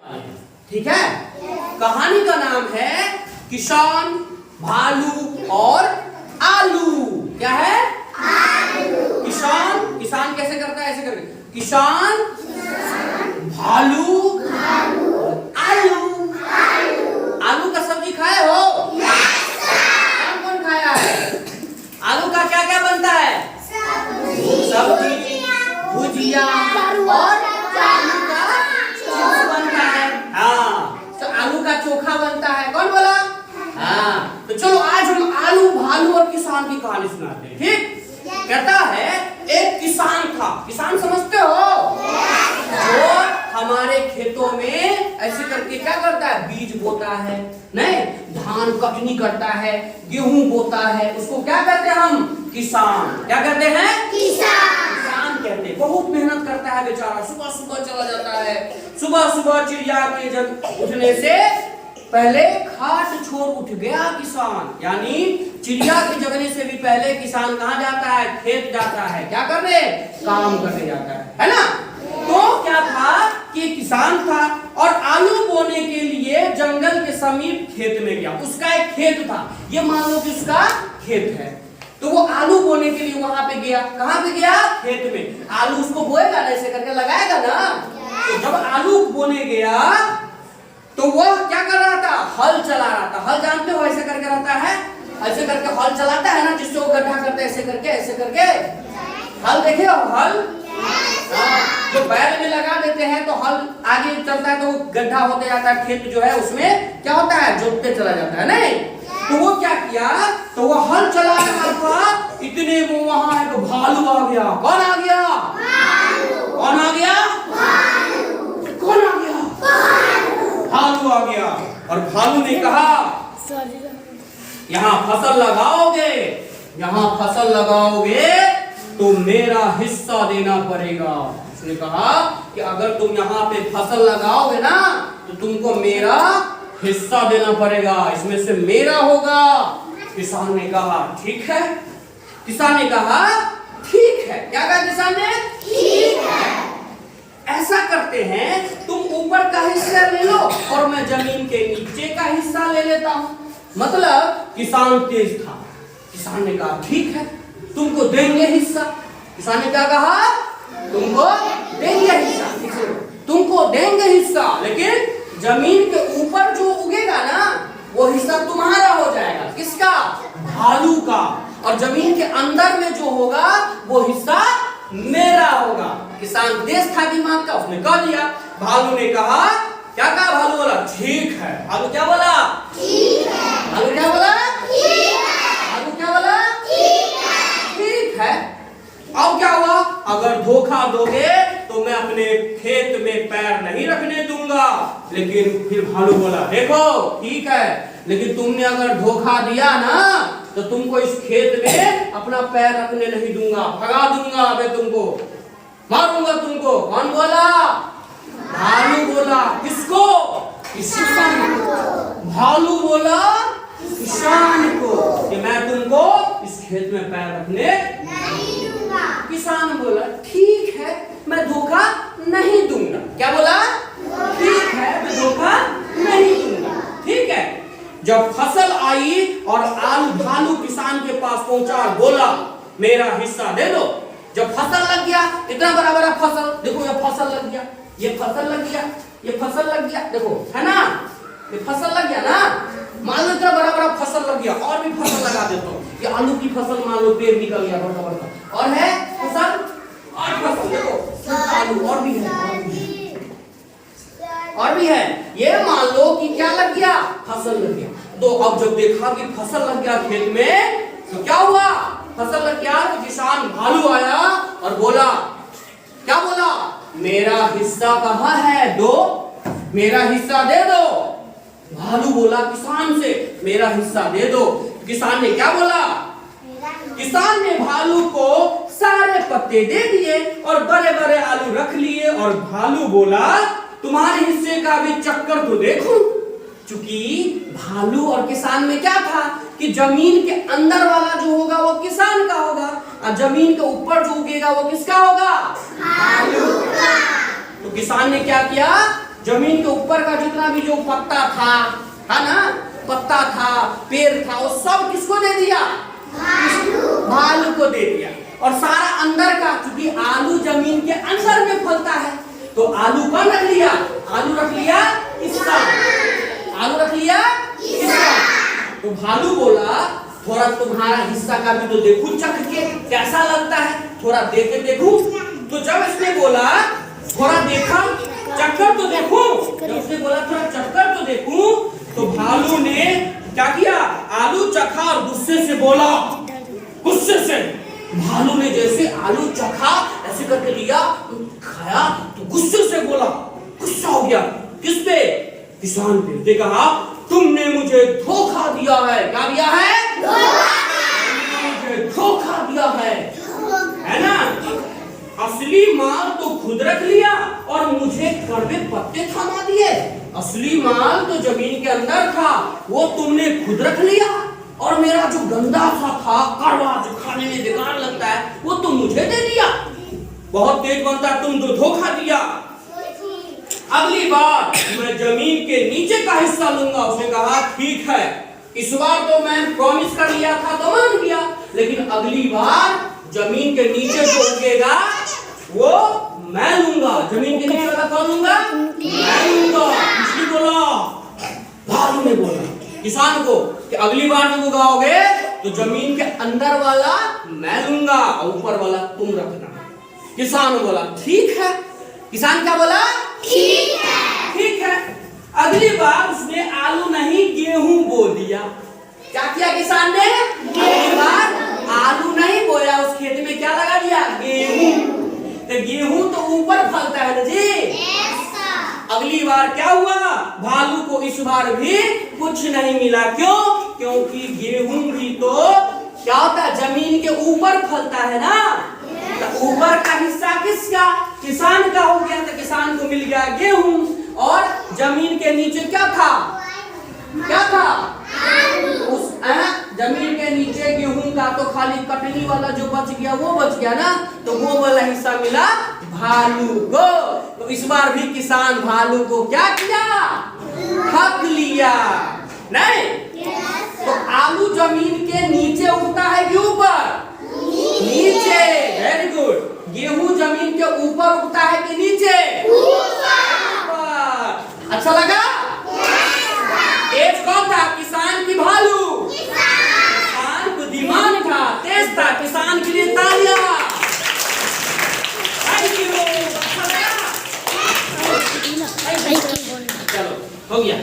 ठीक है। कहानी का नाम है किसान, भालू और आलू। क्या है? आलू। किसान, किसान कैसे करता है? ऐसे करके किसान, भालू, आलू। आलू का सब्जी खाए हो? कौन कौन खाया है? आलू का क्या क्या बनता है? सब्जी, भुजिया और आलू का चिप्स बनता है। हाँ, तो आलू का चोखा बनता है। कौन बोला? हाँ, तो चलो आज हम आलू, भालू और किसान की कहानी सुनाते हैं। ठीक? कहता है एक किसान था। किसान समझते हो? जो हमारे खेतों में ऐसे करके क्या करता है? बीज बोता है, नहीं, धान कटनी करता है, गेहूं बोता है, उसको क्या कहते हैं हम? किसान। क्या कहते हैं? किसान कहते हैं। बहुत मेहनत करता है बेचारा, सुबह सुबह चला जाता है। सुबह सुबह चिड़िया के जब उठने से पहले खाट छोड़ उठ गया किसान, यानी चिड़िया के जगने से भी पहले किसान कहाँ जाता है? खेत जाता है। क्या करने? काम करने जाता है ना? तो क्या था कि किसान था और आलू बोने के लिए जंगल के समीप खेत में गया। उसका एक खेत था, ये मान लो कि उसका खेत है, तो वो आलू बोने के लिए वहां पे गया। कहां पे गया? खेत में। आलू उसको बोएगा ना, ऐसे करके लगाएगा ना। तो जब आलू बोने गया तो वह क्या कर रहा था? हल चला रहा था। हल जानते हो ऐसे करके रहता है, ऐसे करके हल चलाता है ना, जिससे वो गड्ढा करते हैं, ऐसे करके हल देखे हो? हल जो बैल में लगा देते हैं तो हल आगे चलता है, तो गड्ढा होते जाता है। खेत जो है उसमें क्या होता है? जोतते चला जाता है, नहीं? तो वो क्या किया? तो वो हल चला रहा था, इतने में वहां एक भालू आ गया। कौन आ गया? कौन आ गया? कौन आ गया? भालू आ गया। और भालू ने कहा, यहाँ फसल लगाओगे, यहाँ फसल लगाओगे तो मेरा हिस्सा देना पड़ेगा। उसने कहा कि अगर तुम यहाँ पे फसल लगाओगे ना तो तुमको मेरा हिस्सा देना पड़ेगा, इसमें से मेरा होगा। किसान ने कहा ठीक है। किसान ने कहा ठीक है। क्या कहा किसान ने? ठीक है। ऐसा करते हैं, तुम ऊपर का हिस्सा ले लो और मैं जमीन के नीचे का हिस्सा ले लेता हूं। मतलब किसान तेज था। किसान ने कहा ठीक है, तुमको देंगे हिस्सा। किसान ने क्या कहा? तुमको देंगे हिस्सा, तुमको देंगे हिस्सा, लेकिन जमीन के ऊपर जो उगेगा ना वो हिस्सा तुम्हारा हो जाएगा। किसका? भालू का। और जमीन के अंदर में जो होगा वो हिस्सा मेरा होगा। किसान तेज था दिमाग का, उसने कह दिया। भालू ने कहा, क्या कहा? भालू बोला ठीक है। भालू क्या बोला? ठीक है। भालू क्या बोला? ठीक है। भालू क्या बोला? ठीक है। अब क्या हुआ? अगर धोखा दोगे तो मैं अपने खेत में पैर नहीं रखने दूंगा। लेकिन फिर भालू बोला देखो ठीक है, लेकिन तुमने अगर धोखा दिया ना तो तुमको इस खेत में अपना पैर रखने नहीं दूंगा, भगा दूंगा, अबे तुमको मारूंगा तुमको। कौन बोला? भालू बोला। किसको? किसान को। भालू बोला किसान को कि मैं तुमको इस खेत में पैर रखने नहीं दूंगा। किसान बोला ठीक है, मैं धोखा नहीं दूंगा। क्या बोला? ठीक है, मैं धोखा नहीं दूंगा। ठीक है। जब फसल आई और भालू किसान के पास पहुंचा और बोला मेरा हिस्सा दे दो। जब फसल लग गया, इतना बड़ा बड़ा फसल, देखो ये फसल लग गया, ये फसल लग गया, ये फसल लग गया, देखो है ना, ये फसल लग गया ना। मान लो इतना बड़ा बड़ा फसल लग गया, और भी फसल लगा देता हूँ। ये आलू की फसल मान लो, पेड़ निकल गया बड़ा बड़ा, और है फसल, और फसल देखो आलू, और भी है, और भी है। ये मान लो कि क्या लग गया? फसल लग गया। तो अब जब देखा कि फसल लग गया खेत में, तो क्या हुआ? फसल लग गया तो किसान भालू आया और बोला, क्या बोला? मेरा हिस्सा कहाँ है? दो, मेरा हिस्सा दे दो। भालू बोला किसान से मेरा हिस्सा दे दो। किसान ने क्या बोला? किसान ने भालू को सारे पत्ते दे दिए और बड़े बड़े आलू रख लिए। और भालू बोला तुम्हारे हिस्से का भी चक्कर तो देखो। चूंकि भालू और किसान में क्या था कि जमीन के अंदर वाला जो होगा वो किसान का होगा, और जमीन के ऊपर जो उगेगा वो किसका होगा? भालू का। तो किसान ने क्या किया? जमीन के ऊपर का जितना भी जो पत्ता था, है ना, पत्ता था, पेड़ था, वो सब किसको दे दिया? भालू को दे दिया। और सारा अंदर का, क्योंकि आलू जमीन के अंदर में फलता है, तो आलू कौन रख लिया? आलू रख लिया किसान, आलू रख लिया किसान। तो भालू बोला थोड़ा तुम्हारा हिस्सा का भी तो देखूं, चख के कैसा लगता है, थोड़ा देख के देखूं। तो जब इसने बोला थोड़ा देखा, चक्कर तो देखूं, जब उसने बोला थोड़ा चक्कर तो देखूं, तो भालू ने क्या किया? आलू चखा और गुस्से से बोला, गुस्से से भालू ने जैसे आलू चखा ऐसे करके लिया, खाया, तो गुस्से से बोला, गुस्सा हो गया किस पे? किसान पे। उसने कहा तुमने मुझे धोखा दिया है। क्या दिया है? मुझे धोखा दिया है ना? असली माल तो खुद रख लिया और मुझे कड़वे पत्ते थमा दिए। असली माल तो जमीन के अंदर था, वो तुमने खुद रख लिया, और मेरा जो गंदा सा था, कड़वा, जो खाने में बेकार लगता है, वो तुम मुझे दे दिया। बहुत तेज बनता, तुम तो धोखा दिया। अगली बार मैं जमीन के नीचे का हिस्सा लूंगा। उसने कहा ठीक है, इस बार तो मैं प्रॉमिस कर लिया था तो मान गया, लेकिन अगली बार जमीन के नीचे जो उगेगा वो मैं लूंगा। जमीन के नीचे वाला कौन लूंगा? मैं लूंगा। किसने बोला? भालू ने बोला किसान को कि अगली बार जब उगाओगे तो जमीन के अंदर वाला मैं लूंगा और ऊपर वाला तुम रखना। किसान बोला ठीक है। किसान क्या बोला? ठीक है। ठीक है। अगली बार उसने आलू नहीं गेहूं बो दिया। क्या किया किसान ने? अगली बार आलू नहीं बोया, उस खेत में क्या लगा दिया? गेहूं। तो गेहूं तो ऊपर फलता है ना जी। अगली बार क्या हुआ? भालू को इस बार भी कुछ नहीं मिला। क्यों? क्योंकि गेहूं भी तो क्या होता है? जमीन के ऊपर फलता है ना। तो ऊपर का हिस्सा किसका? किसान का हो गया। तो किसान को मिल गया गेहूं, और जमीन के नीचे क्या था? क्या था? उस जमीन के नीचे गेहूं का तो खाली कटनी वाला जो बच गया वो बच गया ना, तो वो वाला हिस्सा मिला भालू को। तो इस बार भी किसान भालू को क्या किया? ठग लिया। नहीं? तो आलू जमीन के नीचे उगता है कि ऊपर? नीचे। Very good. गेहूं जमीन के ऊपर उगता है कि नीचे? ऊपर। अच्छा लगा? एज कौन था? किसान की भालू? किसान बुद्धिमान था, तेज था। किसान के लिए तालियां। Thank you. अच्छा लगा? चलो हो गया।